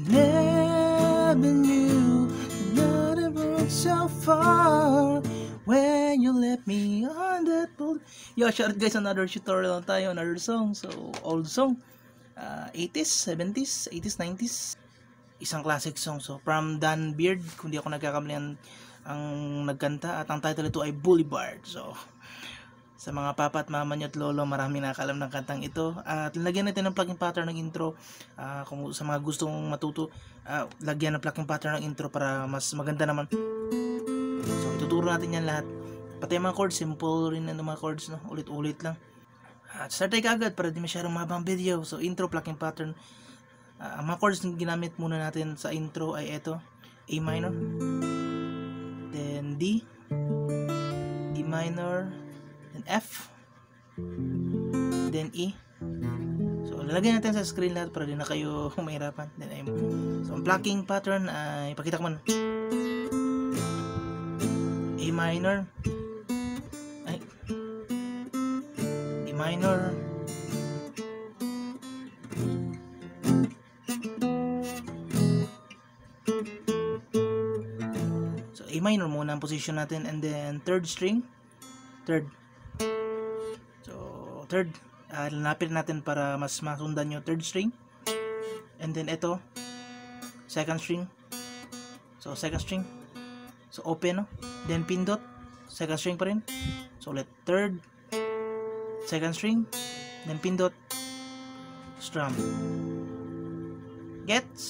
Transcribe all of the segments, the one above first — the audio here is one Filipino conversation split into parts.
Never knew that it was so far when you left me on that boat. Yo, shout out guys, another tutorial tayo, another song. So, old song. 80s, 70s, 80s, 90s. Isang classic song. So, from Dan Beard, kung di ako nagkakamali ang nagkanta. At ang title ito ay Boulevard. So, sa mga papa at mama nyo at lolo, marami nakakalam ng kantang ito. At lagyan natin ng plucking pattern ng intro. Kung sa mga gustong matuto, lagyan ng plucking pattern ng intro para mas maganda naman. So, ituturo natin yan lahat. Pati mga chords, simple rin ang mga chords, no? Ulit-ulit lang. At start tayo agad para di masyadong mahabang video. So, intro, plucking pattern. Ang mga chords na ginamit muna natin sa intro ay ito. A minor, then D, D minor, then F, then E. So, lalagyan natin sa screen lahat para di na kayo mahirapan. Then, so, ang plucking pattern ay, ipakita ko man. A minor, ay, E minor, so A minor muna ang position natin, and then third string, third. So, third, lanapin natin para mas masundan yung third string. And then ito, second string. So, second string. So, open, no? Then pindot, second string pa rin. So, ulit, third, second string, then pindot, strum. Gets,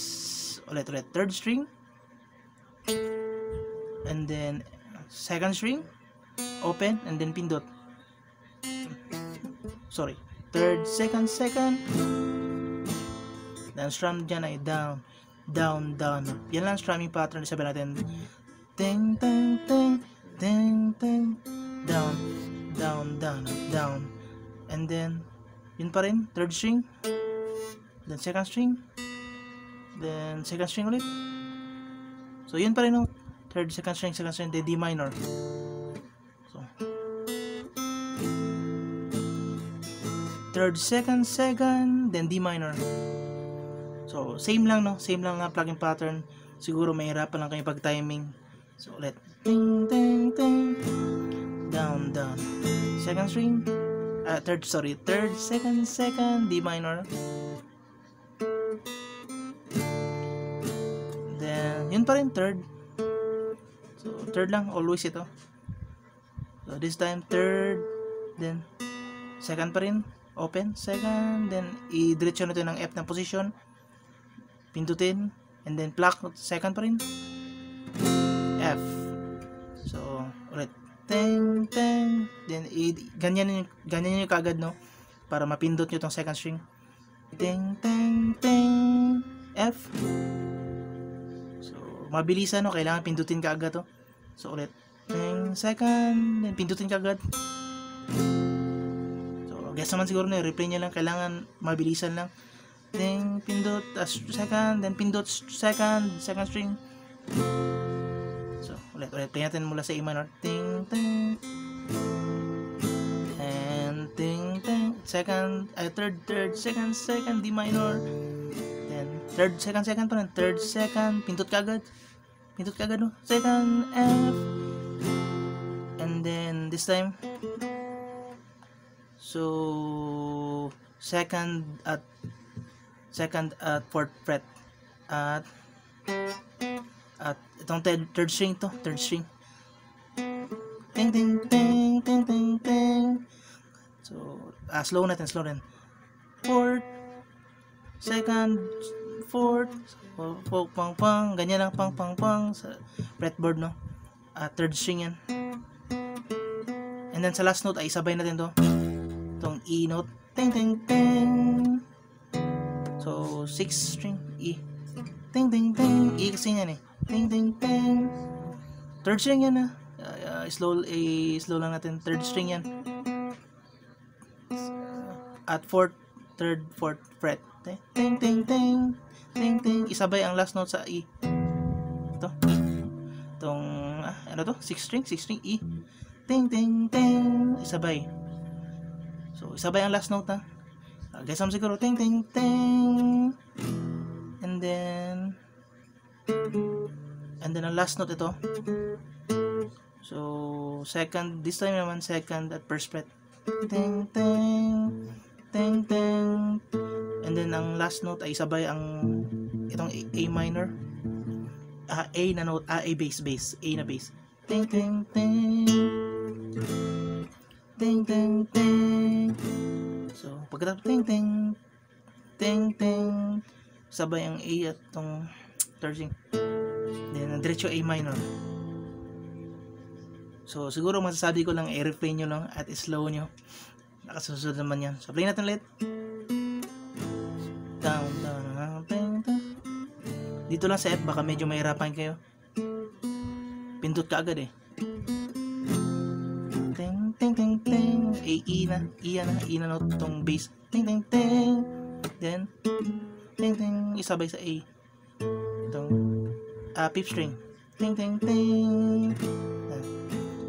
ulit, third string. And then, second string, open, and then pindot. Sorry, third, second, then strum dyan ay down, down, down. Yan lang strumming pattern. Sabi natin ting, ting, ting, ting, ting, down, down, down, down. And then yun pa rin, third string, then second string, then second string ulit. So yun pa rin, no? Third, second string, then D minor. So third, second, then D minor. So, same lang, no? Same lang nga plucking pattern. Siguro mahirapan lang kayo pag-timing. So, ulit. Ting, ting, ting. Down, down. Second string. Third, second, D minor. Then, yun pa rin, third. So, third lang, always ito. So, this time, third, then, second pa rin. Open, second, then i-diretso natin ng F na position, pindutin, and then pluck, second pa rin, F. So, ulit, ting, ting, then ganyan nyo kaagad, no, para mapindot nyo itong second string, ting, ting, ting, F. So, mabilisan, no, kailangan pindutin kaagad to. So, ulit, ting, second, then pindutin kaagad. Guess naman siguro na replay niya lang, kailangan mabilisan lang. Ting, pindot, second, then pindot, second string. So, ulit, play natin mula sa A minor. Ting, ting, and ting, ting, second, third, second, D minor. Then, third, second pa rin, third, second, pindot kagad, no? Second, F. And then, this time, so second at fourth fret at itong third string to, third string. Ting, ting, ting, ting, ting, ting. So slow natin. Fourth, second, fourth, pang pang, ganyan lang, pang pang sa fretboard, no? Third string yan. And then sa last note ay sabay natin to. Itong E note, ting, ting, ting. So, 6th string, E. Ting, ting, ting. E kasi yan, eh. Ting, ting, ting. Third string yan, slow lang natin. Third string yan. At third, fourth fret. Ting, ting, ting. Ting, ting. Isabay ang last note sa E. Ito. Itong, ano to? 6th string, E. Ting, ting, ting. Isabay. So isabay ang last note ha. Guess siguro ting ting ting. And then ang last note ito. So second, this time naman second at first fret. Ting ting ting ting. And then ang last note ay sabay ang itong A minor. A na note, A bass, A na bass. Ting ting ting. Ting ting ting. So pagkatapos ting ting ting ting, sabay ang A at tong third string. Then diretso A minor. So siguro masasabi ko lang i-refrain nyo lang at slow nyo. Nakasusunod naman yan. So play natin ulit. Down, down, down, down. Dito lang sa F, baka medyo mahirapan kayo. Pindot ka agad eh. Ting, ting, ting, ting. E na note tong bass. Ting, ting, ting. Then, ting, ting. Isabay sa A. Itong fifth string. Ting, ting, ting.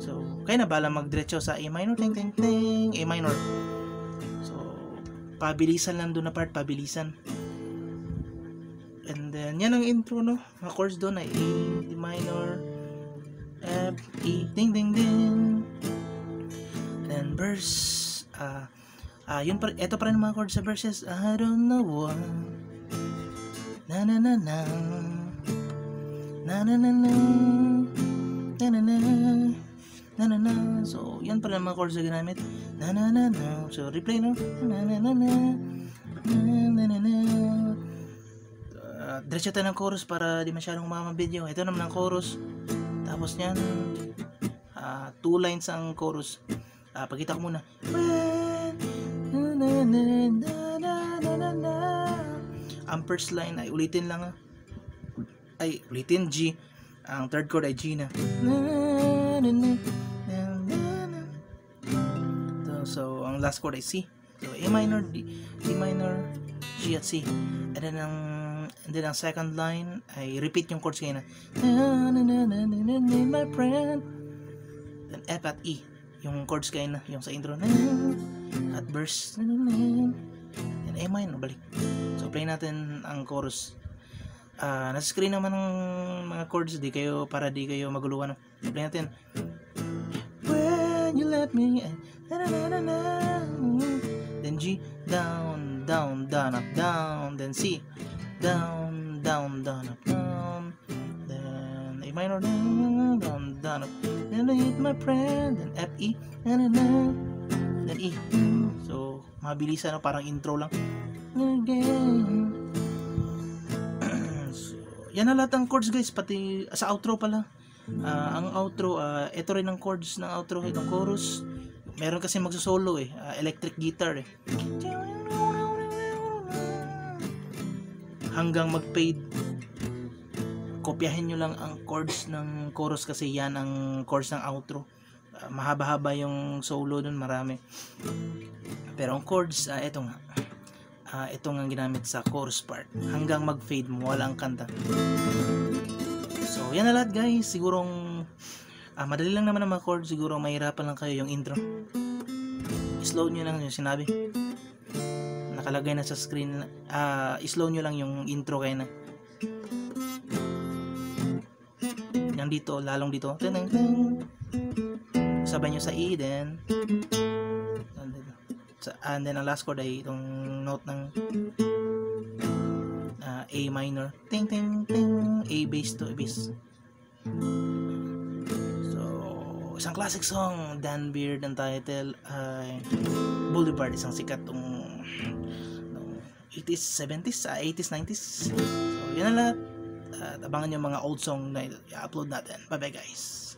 So, kaya na bala magdiretso sa A minor. Ting, ting, ting. A minor. So, pabilisan lang doon na part. Pabilisan. And then, yan ang intro, no? Mga chords doon ay A, D minor, F, E, ding, ding, ding. And then, verse, ito pa rin mga chords sa verses. I don't know why, na na na na, na na na na, na na na, na na na. So, yan pa rin mga chords na ginamit. Na na na na. So, replay, no? Na na na na, na na na na. Diretso tayo ng chorus para di masyadong umama video. Ito naman ang chorus. Tapos nyan, 2 lines ang chorus. Pagkita ko muna. Ang first line ay ulitin lang. Ulitin G. Ang third chord ay G na. So, ang last chord ay C. So, A minor, D minor, G at C. And then ang second line ay repeat yung chords kayo na my friend. Then F at E yung chords kayo na yung sa intro at verse. Then A minor balik. So play natin ang chorus. Nasa screen naman ng mga chords di kayo maguluhan. Play natin. When you let me then G down down down up down, then C down down down up down, then A minor down down down up, then I hit my friend, then F E then E. So mabilisan, parang intro lang again. So yan na lahat ng chords guys, pati sa outro pala. Ang outro, ito rin ang chords ng outro, itong chorus. Meron kasi magsusolo electric guitar hanggang mag-fade. Kopyahin nyo lang ang chords ng chorus kasi yan ang chords ng outro. Mahaba-haba yung solo dun, marami. Pero ang chords, ito nga. Ito nga ginamit sa chorus part. Hanggang mag-fade mo, walang kanta. So, yan na lahat guys. Sigurong madali lang naman ang mga chords. Siguro mahirapan lang kayo yung intro. Slow nyo lang yung sinabi. Nakalagay na sa screen. Slow nyo lang yung intro kayo na. Yan dito, lalong dito. Sabay nyo sa E, then and then ang last chord ay itong note ng A minor. Ting ting ting. A bass to A bass. So, isang classic song. Dan Beard ang title ay Boulevard. Isang sikat tong 80s, 70s, 80s, 90s. So, yan na lahat. At abangan nyo mga old song na i-upload natin. Bye bye guys.